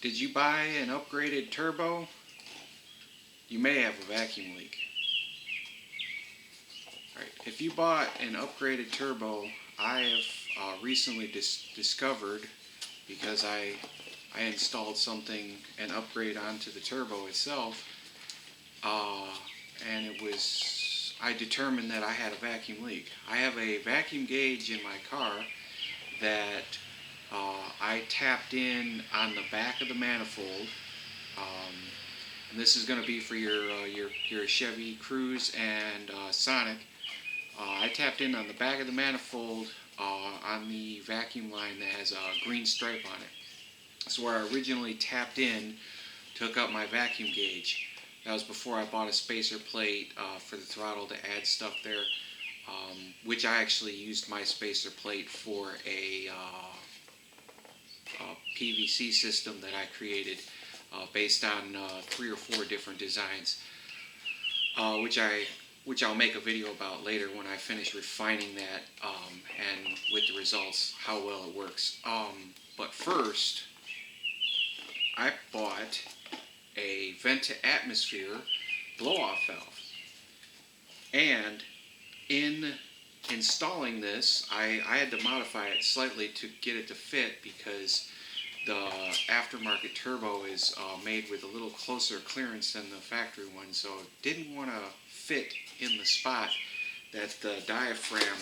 Did you buy an upgraded turbo? You may have a vacuum leak. Right. If you bought an upgraded turbo, I have recently discovered, because I installed an upgrade onto the turbo itself, and I determined that I had a vacuum leak. I have a vacuum gauge in my car that I tapped in on the back of the manifold, and this is going to be for your Chevy Cruze and Sonic. I tapped in on the back of the manifold on the vacuum line that has a green stripe on it. So where I originally tapped in to hook up my vacuum gauge. That was before I bought a spacer plate for the throttle to add stuff there, which I actually used my spacer plate for a PVC system that I created based on 3 or 4 different designs, which I'll make a video about later when I finish refining that and with the results, how well it works. But first, I bought a vent to atmosphere blow-off valve, and in installing this, I had to modify it slightly to get it to fit, because the aftermarket turbo is made with a little closer clearance than the factory one, so it didn't want to fit in the spot that the diaphragm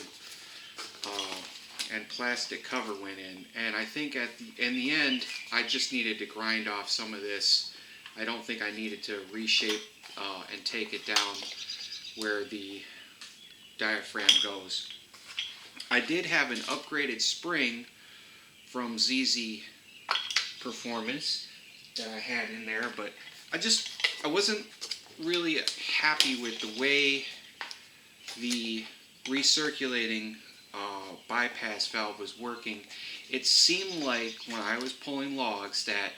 and plastic cover went in. And I think in the end, I just needed to grind off some of this. I don't think I needed to reshape and take it down where the diaphragm goes. I did have an upgraded spring from ZZ Performance that I had in there, but I wasn't really happy with the way the recirculating bypass valve was working. It seemed like when I was pulling logs that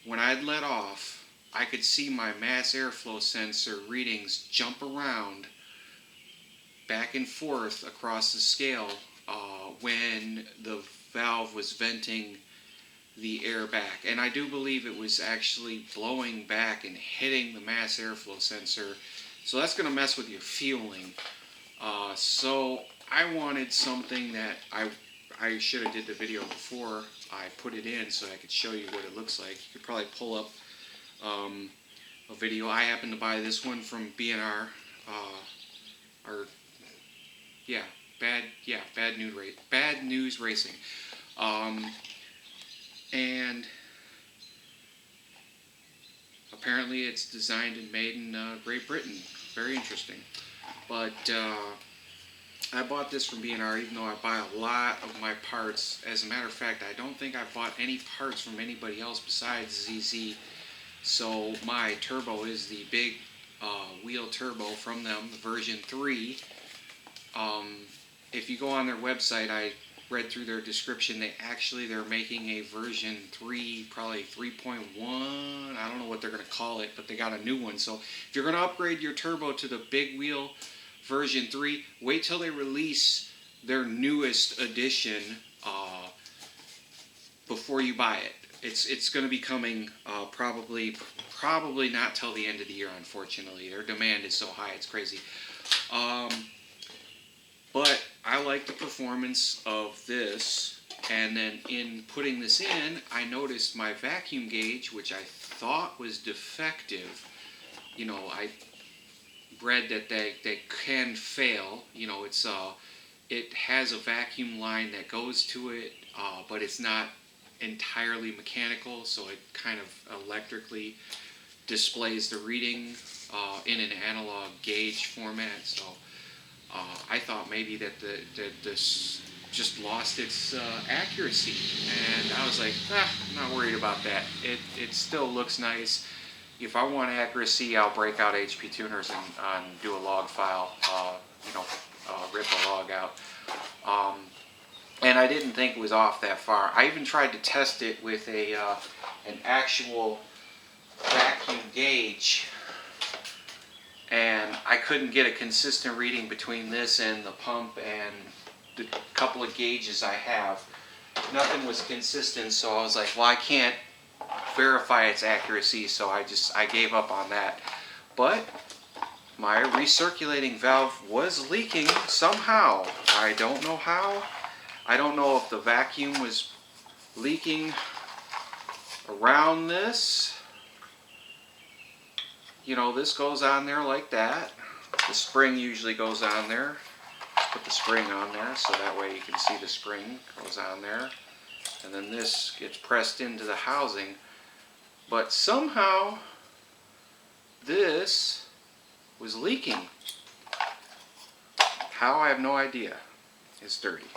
when I'd let off, I could see my mass airflow sensor readings jump around back and forth across the scale when the valve was venting the air back. And I do believe it was actually blowing back and hitting the mass airflow sensor. So that's going to mess with your fueling. So I wanted something that I should have did the video before I put it in so I could show you what it looks like. You could probably pull up a video. I happened to buy this one from B&R, Bad News Racing. And apparently it's designed and made in Great Britain. Very interesting. But I bought this from B&R, even though I buy a lot of my parts. As a matter of fact, I don't think I've bought any parts from anybody else besides ZZ. So my turbo is the big wheel turbo from them, version 3. If you go on their website, I read through their description, they're making a version 3, probably 3.1, I don't know what they're going to call it, but they got a new one. So if you're going to upgrade your turbo to the big wheel version 3, wait till they release their newest edition before you buy it. It's going to be coming probably not till the end of the year, unfortunately. Their demand is so high, it's crazy. But I like the performance of this, and then in putting this in, I noticed my vacuum gauge, which I thought was defective. You know, I read that they can fail. You know, it has a vacuum line that goes to it, but it's not entirely mechanical, so it kind of electrically displays the reading in an analog gauge format. So I thought maybe that this just lost its accuracy, and I was like, I'm not worried about that. It still looks nice. If I want accuracy, I'll break out HP tuners and do a log file, rip a log out. And I didn't think it was off that far. I even tried to test it with an actual vacuum gauge, and I couldn't get a consistent reading between this and the pump and the couple of gauges I have. Nothing was consistent, so I was like, well, I can't verify its accuracy, so I gave up on that. But my recirculating valve was leaking somehow. I don't know how. I don't know if the vacuum was leaking around this. You know, this goes on there like that. The spring usually goes on there. Put the spring on there so that way you can see the spring goes on there. And then this gets pressed into the housing. But somehow this was leaking. How, I have no idea. It's dirty.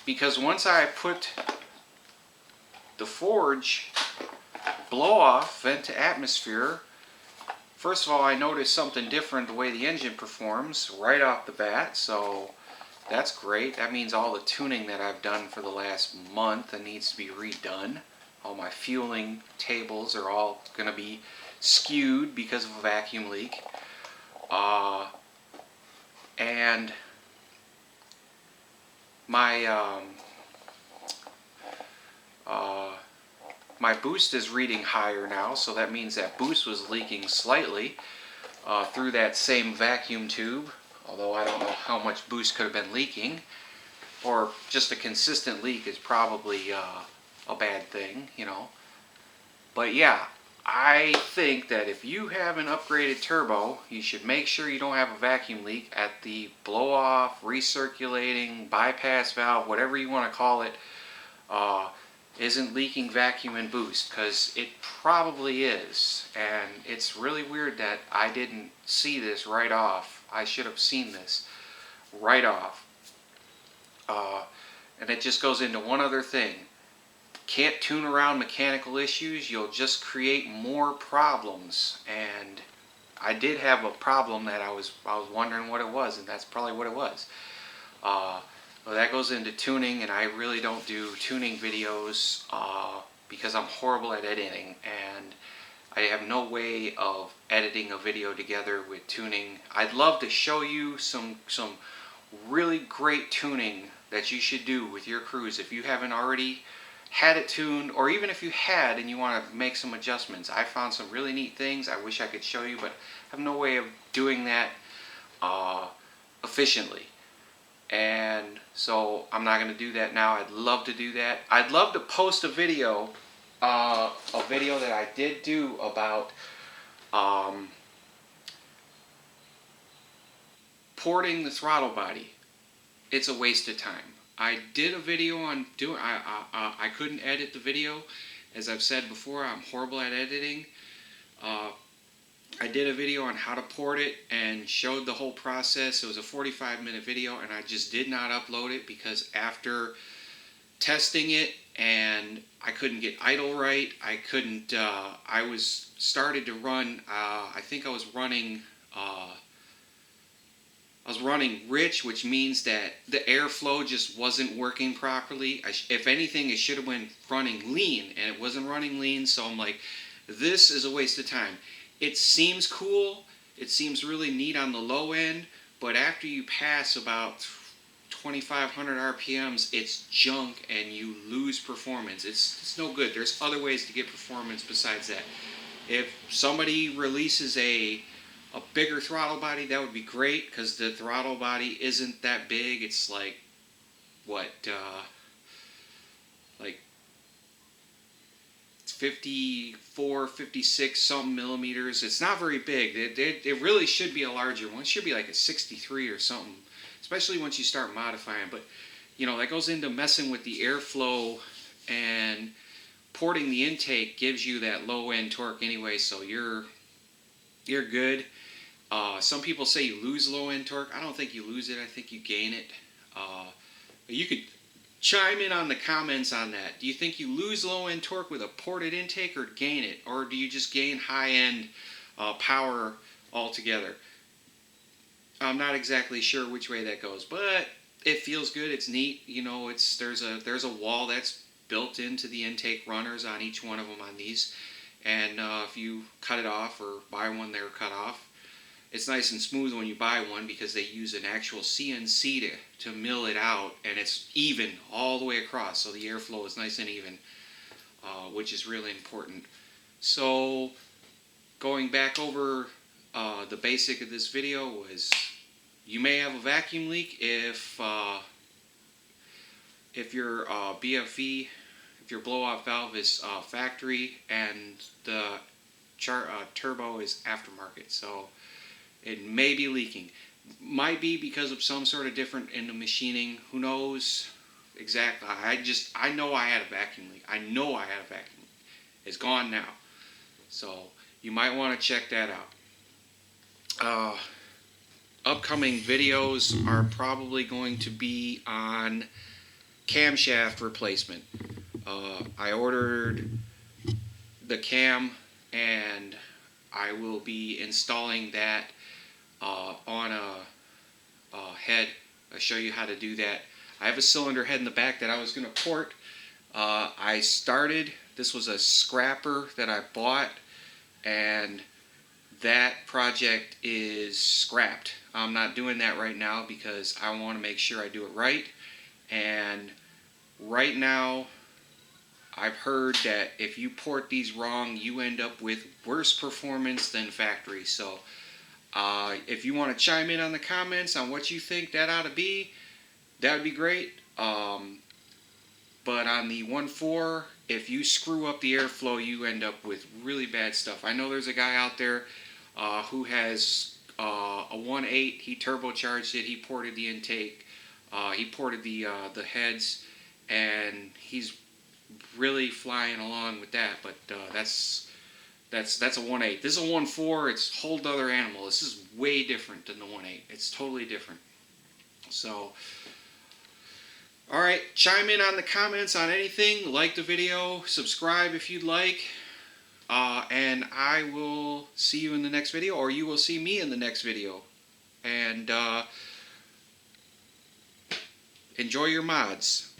Because once I put the forge blow off vent to atmosphere, first of all, I noticed something different the way the engine performs right off the bat, so that's great. That means all the tuning that I've done for the last month that needs to be redone. All my fueling tables are all going to be skewed because of a vacuum leak. And my boost is reading higher now, so that means that boost was leaking slightly through that same vacuum tube, although I don't know how much boost could have been leaking, or just a consistent leak is probably a bad thing, you know. But yeah, I think that if you have an upgraded turbo, you should make sure you don't have a vacuum leak at the blow-off, recirculating, bypass valve, whatever you want to call it, isn't leaking vacuum and boost, because it probably is. And it's really weird that I didn't see this right off. I should have seen this right off. And it just goes into one other thing. Can't tune around mechanical issues, you'll just create more problems. And I did have a problem that I was wondering what it was, and that's probably what it was. Well, that goes into tuning, and I really don't do tuning videos because I'm horrible at editing, and I have no way of editing a video together with tuning. I'd love to show you some really great tuning that you should do with your Cruze if you haven't already had it tuned, or even if you had and you want to make some adjustments. I found some really neat things I wish I could show you, but I have no way of doing that efficiently. And so I'm not going to do that now. I'd love to do that. I'd love to post a video that I did do about porting the throttle body. It's a waste of time. I did a video on doing. I couldn't edit the video, as I've said before. I'm horrible at editing. I did a video on how to port it and showed the whole process. It was a 45-minute video, and I just did not upload it because after testing it, and I couldn't get idle right. I couldn't. I was started to run. I think I was running. I was running rich, which means that the airflow just wasn't working properly. If anything, it should have been running lean, and it wasn't running lean, so I'm like, this is a waste of time. It seems cool, it seems really neat on the low end, but after you pass about 2,500 RPMs, it's junk and you lose performance. It's no good. There's other ways to get performance besides that. If somebody releases a bigger throttle body, that would be great, because the throttle body isn't that big. It's like, what, like 54, 56 something millimeters. It's not very big. It really should be a larger one. It should be like a 63 or something, especially once you start modifying. But, you know, that goes into messing with the airflow, and porting the intake gives you that low end torque anyway, so you're good. Some people say you lose low end torque. I don't think you lose it. I think you gain it. You could chime in on the comments on that. Do you think you lose low end torque with a ported intake, or gain it, or do you just gain high end power altogether? I'm not exactly sure which way that goes, but it feels good. It's neat. You know, there's a wall that's built into the intake runners on each one of them on these, and if you cut it off or buy one they're cut off, it's nice and smooth when you buy one because they use an actual CNC to mill it out, and it's even all the way across, so the airflow is nice and even, which is really important. So going back over the basic of this video was, you may have a vacuum leak if your BFV, if your blow-off valve is factory and the turbo is aftermarket. So it may be leaking. Might be because of some sort of different in the machining. Who knows exactly? I know I had a vacuum leak. I know I had a vacuum leak. It's gone now. So you might want to check that out. Upcoming videos are probably going to be on camshaft replacement. I ordered the cam, and I will be installing that on a head. I'll show you how to do that. I have a cylinder head in the back that I was going to port. This was a scrapper that I bought, and that project is scrapped. I'm not doing that right now because I want to make sure I do it right. And right now, I've heard that if you port these wrong, you end up with worse performance than factory. So if you want to chime in on the comments on what you think that ought to be, that would be great. But on the 1.4, if you screw up the airflow, you end up with really bad stuff. I know there's a guy out there who has a 1.8. He turbocharged it. He ported the intake. He ported the heads, and he's really flying along with that. But that's a 1.8. This is a 1.4. It's a whole other animal. This is way different than the 1.8. It's totally different. So, all right, chime in on the comments on anything. Like the video, subscribe if you'd like, and I will see you in the next video, or you will see me in the next video. And enjoy your mods.